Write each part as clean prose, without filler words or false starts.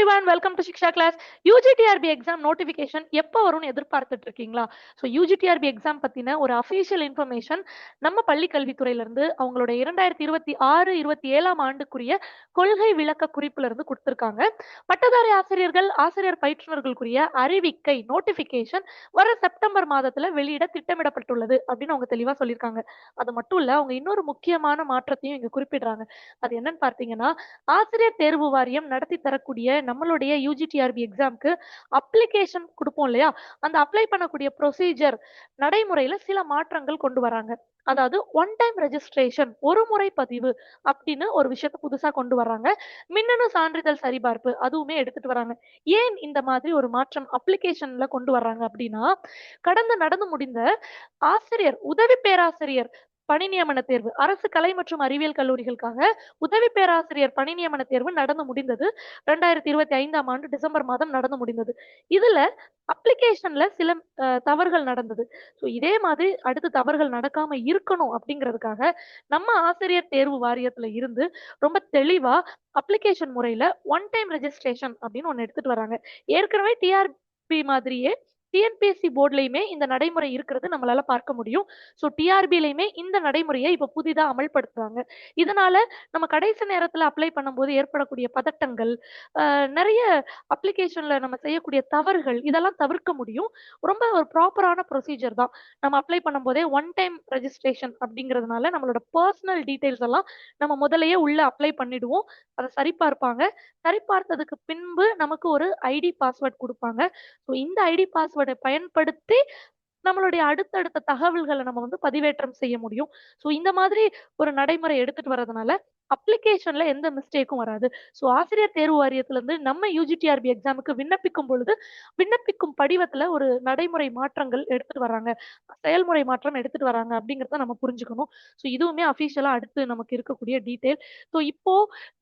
everyone, welcome to Shiksha class. UGTRB exam notification எப்போ வரும்னு எதிர்பார்த்துட்டு இருக்கீங்களா? ஸோ UGTRB எக்ஸாம் பத்தின ஒரு அஃபீஷியல் இன்ஃபர்மேஷன் நம்ம பள்ளி கல்வித்துறையில இருந்து அவங்களோட 2026-27 ஆண்டுக்குரிய கொள்கை விளக்க குறிப்புல இருந்து கொடுத்திருக்காங்க. பட்டதாரி ஆசிரியர்கள், ஆசிரியர் பயிற்றுனர்களுக்குரிய அறிவிக்கை நோட்டிபிகேஷன் வர செப்டம்பர் மாதத்துல வெளியிட திட்டமிடப்பட்டுள்ளது அப்படின்னு அவங்க தெளிவா சொல்லியிருக்காங்க. அது மட்டும் இல்ல, அவங்க இன்னொரு முக்கியமான மாற்றத்தையும் இங்க குறிப்பிடுறாங்க. அது என்னன்னு பார்த்தீங்கன்னா, ஆசிரியர் தேர்வு வாரியம் நடத்தி தரக்கூடிய நம்மளுடைய யூஜிடிஆர்பி எக்ஸாம்க்கு அப்ளிகேஷன் கொடுப்போம் இல்லையா, அந்த அப்ளை பண்ணக்கூடிய ப்ரொசீஜர் நடைமுறையில சில மாற்றங்கள் கொண்டு வராங்க. அதாவது ஒன் டைம் ரெஜிஸ்ட்ரேஷன், ஒரு முறை பதிவு அப்படின்னு ஒரு விஷயத்த புதுசா கொண்டு வர்றாங்க. மின்னணு சான்றிதழ் சரிபார்ப்பு அதுவுமே எடுத்துட்டு வராங்க. ஏன் இந்த மாதிரி ஒரு மாற்றம் அப்ளிகேஷன்ல கொண்டு வர்றாங்க அப்படின்னா, கடந்து நடந்து முடிந்த ஆசிரியர், உதவி பேராசிரியர் பணி நியமன தேர்வு, அரசு கலை மற்றும் அறிவியல் கல்லூரிகளுக்காக உதவி பேராசிரியர் பணி நியமன தேர்வு நடந்து முடிந்தது. 2025ஆம் ஆண்டு டிசம்பர் மாதம் நடந்து முடிந்தது. இதுல அப்ளிகேஷன்ல சில தவறுகள் நடந்தது. ஸோ இதே மாதிரி அடுத்து தவறுகள் நடக்காம இருக்கணும் அப்படிங்கிறதுக்காக நம்ம ஆசிரியர் தேர்வு வாரியத்துல இருந்து ரொம்ப தெளிவா அப்ளிகேஷன் முறையில ஒன் டைம் ரெஜிஸ்ட்ரேஷன் அப்படின்னு ஒன்று எடுத்துட்டு வராங்க. ஏற்கனவே டிஆர்பி மாதிரியே டிஎன்பிஎஸ்சி போர்ட்லயுமே இந்த நடைமுறை இருக்கிறது நம்மளால பார்க்க முடியும். ஸோ டிஆர்பிலையுமே இந்த நடைமுறையை இப்ப புதிதா அமல்படுத்துறாங்க. இதனால நம்ம கடைசி நேரத்துல அப்ளை பண்ணும்போது ஏற்படக்கூடிய பதட்டங்கள், நிறைய அப்ளிகேஷன்ல நம்ம செய்யக்கூடிய தவறுகள் இதெல்லாம் தவிர்க்க முடியும். ரொம்ப ஒரு ப்ராப்பரான ப்ரொசீஜர் தான். நம்ம அப்ளை பண்ணும்போதே ஒன் டைம் ரெஜிஸ்ட்ரேஷன் அப்படிங்கிறதுனால நம்மளோட பர்சனல் டீடைல்ஸ் எல்லாம் நம்ம முதலையே உள்ள அப்ளை பண்ணிடுவோம். அதை சரிபார்ப்பாங்க. சரிபார்த்ததுக்கு பின்பு நமக்கு ஒரு ஐடி பாஸ்வேர்ட் கொடுப்பாங்க. ஸோ இந்த ஐடி பாஸ்வேர்டை பயன்படுத்தி நம்மளுடைய அடுத்தடுத்த தகவல்களை நம்ம வந்து பதிவேற்றம் செய்ய முடியும். ஸோ இந்த மாதிரி ஒரு நடைமுறை எடுத்துட்டு வர்றதுனால அப்ளிகேஷன்ல எந்த மிஸ்டேக்கும் வராது. ஸோ ஆசிரியர் தேர்வு வாரியத்துல இருந்து நம்ம யூஜிடிஆர்பி எக்ஸாமுக்கு விண்ணப்பிக்கும் பொழுது விண்ணப்பிக்கும் படிவத்துல ஒரு நடைமுறை மாற்றங்கள் எடுத்துட்டு வராங்க, செயல்முறை மாற்றம் எடுத்துட்டு வராங்க அப்படிங்கிறத நம்ம புரிஞ்சுக்கணும். ஸோ இதுவுமே அஃபீஷியலா அடுத்து நமக்கு இருக்கக்கூடிய டீட்டெயில். ஸோ இப்போ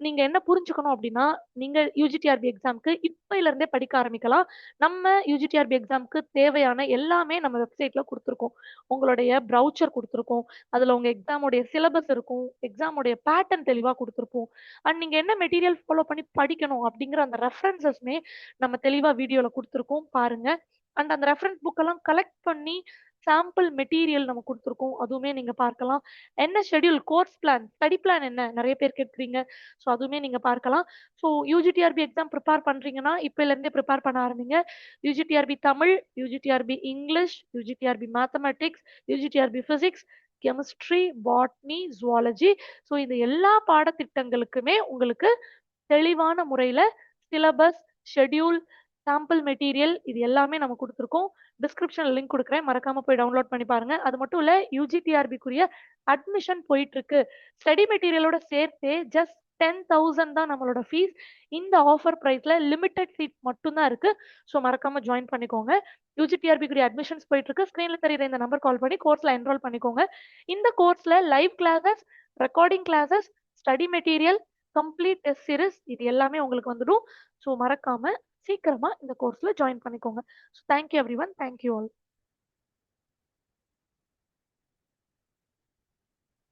நீங்க என்ன புரிஞ்சுக்கணும் அப்படின்னா, நீங்க யூஜிடிஆர்பி எக்ஸாமுக்கு இப்பையில இருந்தே படிக்க ஆரம்பிக்கலாம். நம்ம யூஜிடிஆர்பி எக்ஸாமுக்கு தேவையான எல்லாமே நம்ம வெப்சைட்ல கொடுத்துருக்கோம். உங்களுடைய ப்ரௌச்சர் கொடுத்துருக்கோம். அதுல உங்க எக்ஸாமுடைய சிலபஸ் இருக்கும், எக்ஸாமுடைய பேட்டர்ன் தெளிவா கொடுத்துருப்போம். அண்ட் நீங்க என்ன மெட்டீரியல் ஃபாலோ பண்ணி படிக்கணும் அப்படிங்கிற அந்த ரெஃபரன்சஸ்மே நம்ம தெளிவா வீடியோல கொடுத்துருக்கோம், பாருங்க. அண்ட் அந்த ரெஃபரன்ஸ் புக் எல்லாம் கலெக்ட் பண்ணி சாம்பிள் மெட்டீரியல் நம்ம கொடுத்துருக்கோம், அதுவுமே நீங்க பார்க்கலாம். என்ன schedule, course plan, study plan என்ன நிறைய பேர் கேட்குறீங்க. ஸோ அதுவுமே நீங்க பார்க்கலாம். ஸோ யூஜிடிஆர்பி எக்ஸாம் ப்ரிப்பேர் பண்றீங்கன்னா இப்பையில இருந்தே ப்ரிப்பேர் பண்ண ஆரம்பிங்க. UGTRB Tamil, UGTRB English, UGTRB mathematics, UGTRB physics, chemistry, botany, zoology. So இந்த எல்லா பாடத்திட்டங்களுக்குமே உங்களுக்கு தெளிவான முறையில சிலபஸ், ஷெட்யூல், சாம்பிள் மெட்டீரியல் இது எல்லாமே நம்ம கொடுத்துருக்கோம். டிஸ்கிரிப்ஷன்ல லிங்க் கொடுக்குறேன், மறக்காம போய் டவுன்லோட் பண்ணி பாருங்க. அது மட்டும் இல்ல, யூஜிடிஆர்பிக்குரிய அட்மிஷன் போயிட்டு இருக்கு. ஸ்டடி மெட்டீரியலோட சேர்த்தே ஜஸ்ட் 10,000 தான் நம்மளோட ஃபீஸ். இந்த ஆஃபர் பிரைஸ்ல லிமிடெட் சீட் மட்டும் தான் இருக்கு. ஸோ மறக்காம ஜாயின் பண்ணிக்கோங்க. யூஜிடிஆர்பிக்குரிய அட்மிஷன்ஸ் போயிட்டு இருக்கு. ஸ்கிரீன்ல தெரியுற இந்த நம்பர் கால் பண்ணி கோர்ஸ்ல என்ரோல் பண்ணிக்கோங்க. இந்த கோர்ஸ்ல live classes, recording classes, study material, complete test series இது எல்லாமே உங்களுக்கு வந்துடும். ஸோ மறக்காம சீக்கிரமா இந்த கோர்ஸ்ல ஜாயின் பண்ணிக்கோங்க. So thank you everyone, thank you all.